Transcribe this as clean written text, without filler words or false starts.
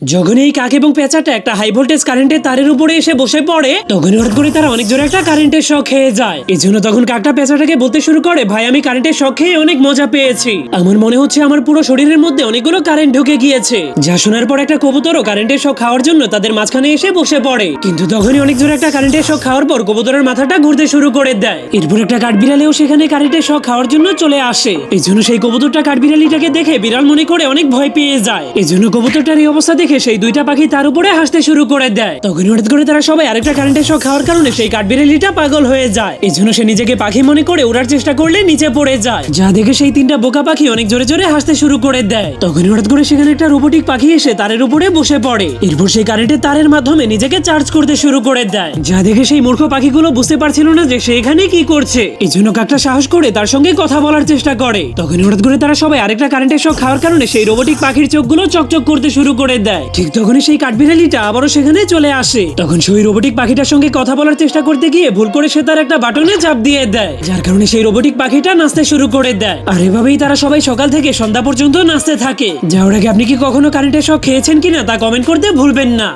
যখন এই কাক এবং পেঁচাটা একটা হাই ভোল্টেজ কারেন্টের তারের উপরে এসে বসে পড়ে, তখন হঠাৎ করে তারা অনেক জোরে একটা কারেন্টের শক খেয়ে যায়। এজন্য তখন কাকটা পেঁচাটাকে বলতে শুরু করে, ভাই আমি কারেন্টের শক খেয়ে অনেক মজা পেয়েছি, আমার মনে হচ্ছে আমার পুরো শরীরের মধ্যে অনেকগুলো কারেন্ট ঢুকে গিয়েছে। যা শোনার পর একটা কবুতরও কারেন্টের শক খাওয়ার জন্য তাদের মাঝখানে এসে বসে পড়ে, কিন্তু তখনই অনেক জোরে একটা কারেন্টের শক খাওয়ার পর কবুতরের মাথাটা ঘুরতে শুরু করে দেয়। এরপর একটা কাঠবিড়ালিও সেখানে কারেন্টের শক খাওয়ার জন্য চলে আসে। এই জন্য সেই কবুতরটা কাঠবিড়ালিটাকে দেখে বিড়াল মনে করে অনেক ভয় পেয়ে যায়। এই জন্য কবুতরটার এই অবস্থা দেখে সেই দুইটা পাখি তার উপরে হাসতে শুরু করে দেয়। তখন হঠাৎ করে তারা সবাই আরেকটা কারেন্টের শক খাওয়ার কারণে সেই কাঠবিড়ালিটা পাগল হয়ে যায়। এই জন্য সে নিজেকে পাখি মনে করে ওড়ার চেষ্টা করলে নিচে পড়ে যায়, যা দেখে সেই তিনটা বোকা পাখি অনেক জোরে জোরে হাসতে শুরু করে দেয়। তখন হঠাৎ করে সেখানে একটা রোবোটিক পাখি এসে তারের উপরে বসে পড়ে। এরপর সেই কারেন্টের তারের মাধ্যমে নিজেকে চার্জ করতে শুরু করে দেয়, যা দেখে সেই মূর্খ পাখিগুলো বুঝতে পারছিল না যে সে এখানে কি করছে। এই জন্য কাকটা সাহস করে তার সঙ্গে কথা বলার চেষ্টা করে। তখন হঠাৎ করে তারা সবাই আরেকটা কারেন্টের শক খাওয়ার কারণে সেই রোবোটিক পাখির চোখগুলো চকচক করতে শুরু করে দেয়। ঠিক তখনই সেই কাঠবিড়ালিটা আবারও সেখানে চলে আসে। তখন সেই রোবোটিক পাখিটার সঙ্গে কথা বলার চেষ্টা করতে গিয়ে ভুল করে সে তার একটা বাটনে চাপ দিয়ে দেয়, যার কারণে সেই রোবোটিক পাখিটা নাচতে শুরু করে দেয়। আর এভাবেই তারা সবাই সকাল থেকে সন্ধ্যা পর্যন্ত নাচতে থাকে। যাওয়ার আগে আপনি কি কখনো কারেন্টের শক খেয়েছেন কিনা তা কমেন্ট করতে ভুলবেন না।